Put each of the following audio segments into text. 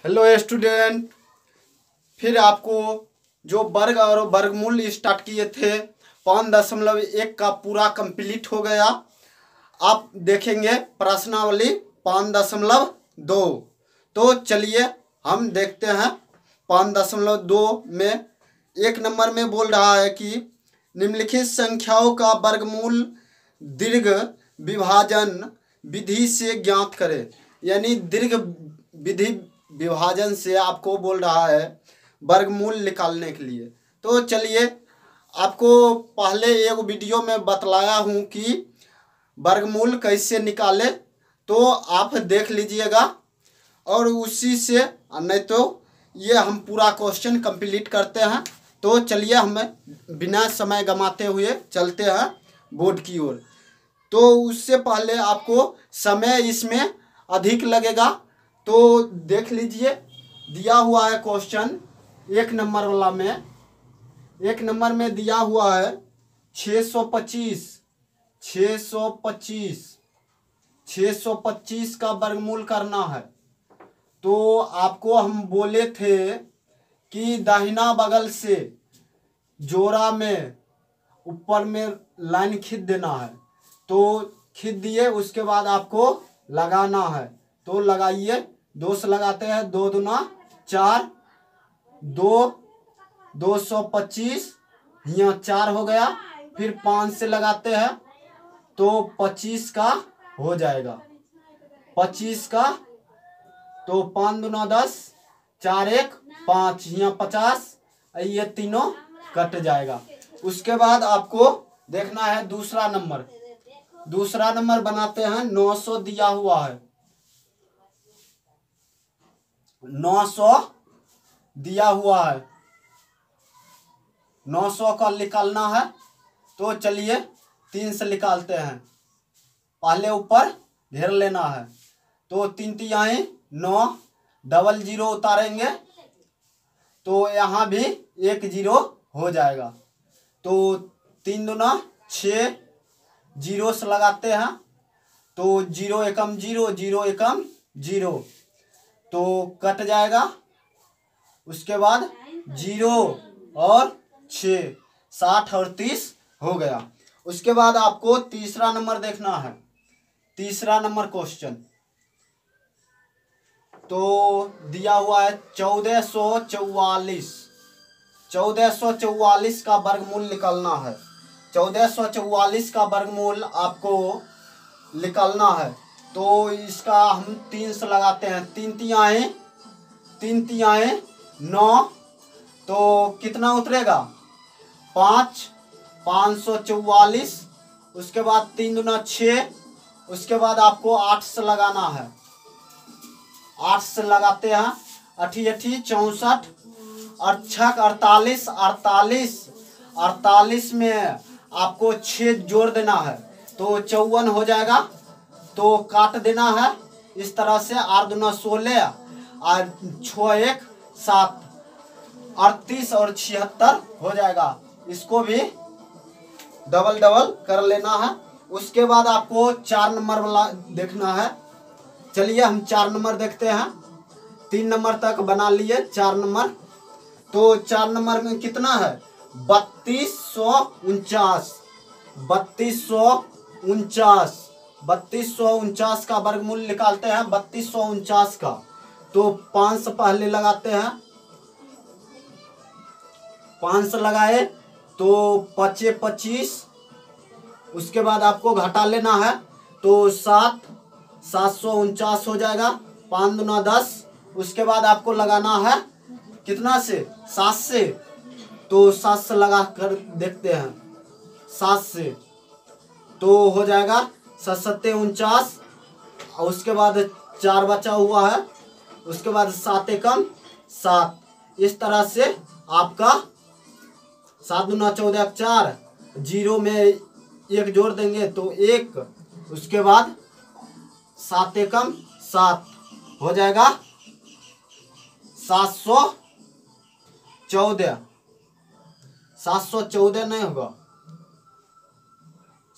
Hello student, फिर आपको जो वर्ग और वर्गमूल स्टार्ट किए थे 5.1 का पूरा कंप्लीट हो गया। आप देखेंगे प्रश्नावली 5.2। तो चलिए हम देखते हैं 5.2 में 1 नंबर में बोल रहा है कि निम्नलिखित संख्याओं का वर्गमूल दीर्घ विभाजन विधि से ज्ञात करें। यानी दीर्घ विधि विभाजन से आपको बोल रहा है वर्गमूल निकालने के लिए। तो चलिए, आपको पहले एक वीडियो में बतलाया हूँ कि वर्गमूल कैसे निकाले, तो आप देख लीजिएगा और उसी से, नहीं तो ये हम पूरा क्वेश्चन कंप्लीट करते हैं। तो चलिए हम बिना समय गंवाते हुए चलते हैं बोर्ड की ओर। तो उससे पहले आपको समय इसमें अधिक लगेगा, तो देख लीजिए दिया हुआ है क्वेश्चन 1 नंबर वाला में। 1 नंबर में दिया हुआ है 625 का वर्गमूल करना है। तो आपको हम बोले थे कि दाहिना बगल से जोड़ा में ऊपर में लाइन खींच देना है। तो खींच दिए, उसके बाद आपको लगाना है। तो लगाइए, 2 से लगाते हैं, 2 दूना 4, 225 यहाँ 4 हो गया। फिर 5 से लगाते हैं तो 25 का हो जाएगा। 25 का तो 5 दूना 10, 4 1 5, यहाँ 50, ये तीनों कट जाएगा। उसके बाद आपको देखना है दूसरा नंबर। दूसरा नंबर बनाते हैं। 900 दिया हुआ है, 900 दिया हुआ है, 900 का निकालना है। तो चलिए 3 से निकालते हैं। पहले ऊपर घेर लेना है। तो 3 तिहाई 9, डबल 0 उतारेंगे तो यहाँ भी 1 0 हो जाएगा। तो 3 दूना 6, 0 से लगाते हैं तो 0 एकम 0, 0 एकम 0, तो कट जाएगा। उसके बाद 0 और 6, 60 और 30 हो गया। उसके बाद आपको तीसरा नंबर देखना है। तीसरा नंबर क्वेश्चन तो दिया हुआ है 1444। 1444 का वर्गमूल निकालना है। 1444 का वर्गमूल आपको निकालना है। तो इसका हम 3 से लगाते हैं। 3 तिहाई 9, तो कितना उतरेगा 5, 544। उसके बाद 3 दूना 6, उसके बाद आपको 8 से लगाना है। 8 से लगाते हैं, 8 64, 8 48, 48 में आपको 6 जोड़ देना है तो 54 हो जाएगा। तो काट देना है इस तरह से। 8 दूना 16 और 6 1 7, 38 और 76 हो जाएगा। इसको भी डबल डबल कर लेना है। उसके बाद आपको 4 नंबर वाला देखना है। चलिए हम 4 नंबर देखते हैं। 3 नंबर तक बना लिए, 4 नंबर। तो 4 नंबर में कितना है 3249। 3249 का वर्गमूल निकालते हैं। 3249 का तो 5 से पहले लगाते हैं। 5 से लगाए तो 5 25। उसके बाद आपको घटा लेना है तो 749 हो जाएगा। 5 दूना 10। उसके बाद आपको लगाना है कितना से 7 से। तो 7 से लगा कर देखते हैं। 7 से तो हो जाएगा 7 7 49। और उसके बाद 4 बचा हुआ है। उसके बाद 7 एकम 7। इस तरह से आपका 7 दूना 14 4, 0 में 1 जोड़ देंगे तो 1। उसके बाद 7 एकम 7 हो जाएगा 714। 714 नहीं होगा,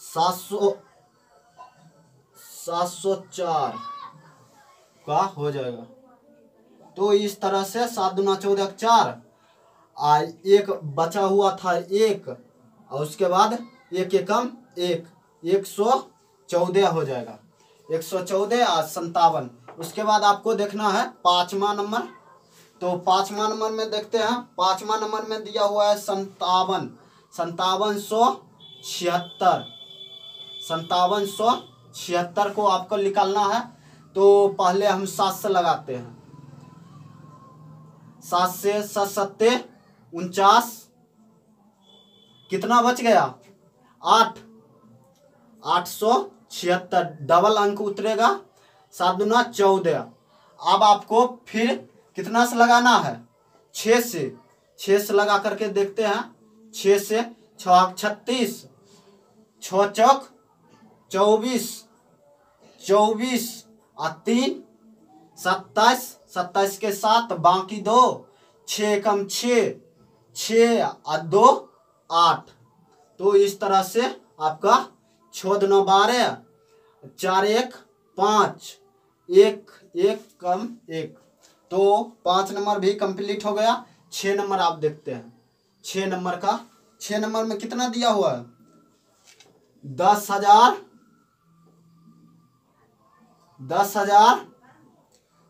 704 का हो जाएगा। तो इस तरह से 7 दूना 14 4, एक बचा हुआ था 1, और उसके बाद 1 एकम 1, 114 हो जाएगा। 114 और 57। उसके बाद आपको देखना है 5वां नंबर। तो 5वां नंबर में देखते हैं। 5वां नंबर में दिया हुआ है 57, 5776, 5776 को आपको निकालना है। तो पहले हम 7 से लगाते हैं। 7 से 7 सत्ते 49, कितना बच गया 8, 876, डबल अंक उतरेगा 7 दूना 14। अब आपको फिर कितना से लगाना है 6 से लगा करके देखते हैं। 6 से 6 36, 6 चौक 24, 24 और 3 27, 27 के साथ बाकी 2, 6 एकम 6, 6 और 2 8। तो इस तरह से आपका 6 दूना 12, 4 1 5, 1 1 कम 1। तो 5 नंबर भी कंप्लीट हो गया। 6 नंबर आप देखते हैं। 6 नंबर में कितना दिया हुआ है 10,000,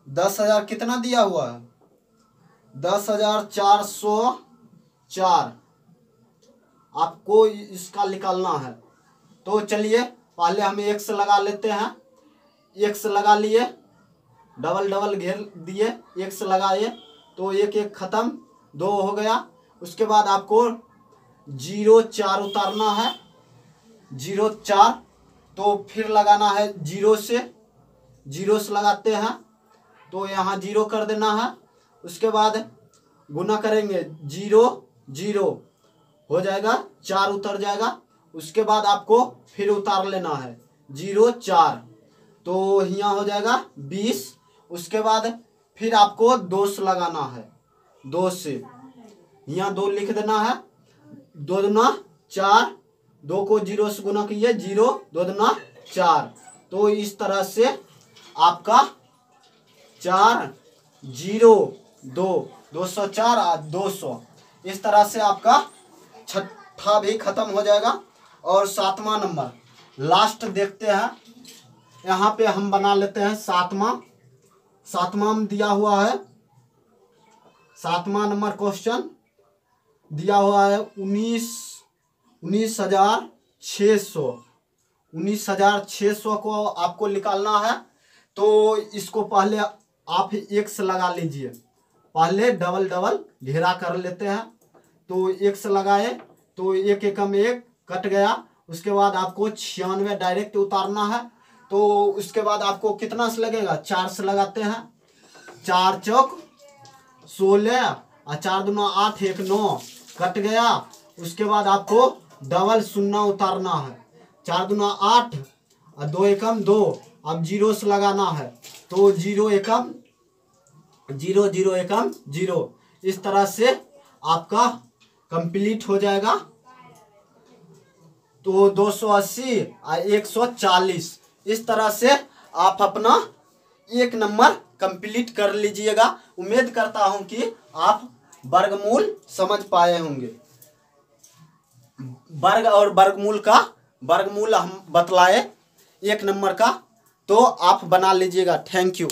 10,000 कितना दिया हुआ है 10,404। आपको इसका निकालना है। तो चलिए पहले हम 1 से लगा लेते हैं। 1 से लगा लिए, डबल घेर दिए, 1 से लगाए तो 1 1 खत्म, 2 हो गया। उसके बाद आपको 0 4 उतारना है, 0 4। तो फिर लगाना है 0 से लगाते हैं तो यहाँ 0 कर देना है। उसके बाद गुना करेंगे 0 0 हो जाएगा, 4 उतर जाएगा। उसके बाद आपको फिर उतार लेना है 0 4, तो यहाँ हो जाएगा 20। उसके बाद फिर आपको 2 से लगाना है, 2 से यहाँ 2 लिख देना है। 2 दूना 4, 2 को 0 से गुना कीजिए, 0 2 दूना 4। तो इस तरह से आपका 4 0 2 204 और 200, इस तरह से आपका 6ठा भी खत्म हो जाएगा। और 7वां नंबर लास्ट देखते हैं। यहाँ पे हम बना लेते हैं 7वां में दिया हुआ है। 7वां नंबर क्वेश्चन दिया हुआ है 19,600 को आपको निकालना है। तो इसको पहले आप 1 से लगा लीजिए। पहले डबल घेरा कर लेते हैं। तो 1 से लगाए तो 1 एकम 1 कट गया। उसके बाद आपको 96 डायरेक्ट उतारना है। तो उसके बाद आपको कितना से लगेगा 4 से लगाते हैं। 4 चौक 16 और 4 दूना 8, 1 9 कट गया। उसके बाद आपको डबल शून्य उतारना है। 4 दूना 8 और 2 एकम 2। अब 0 से लगाना है तो 0 एकम 0 0 एकम 0। इस तरह से आपका कंप्लीट हो जाएगा। तो 280 और 140, इस तरह से आप अपना 1 नंबर कंप्लीट कर लीजिएगा। उम्मीद करता हूं कि आप वर्गमूल समझ पाए होंगे। वर्ग और वर्गमूल हम बतलाए 1 नंबर का, तो आप बना लीजिएगा। Thank you.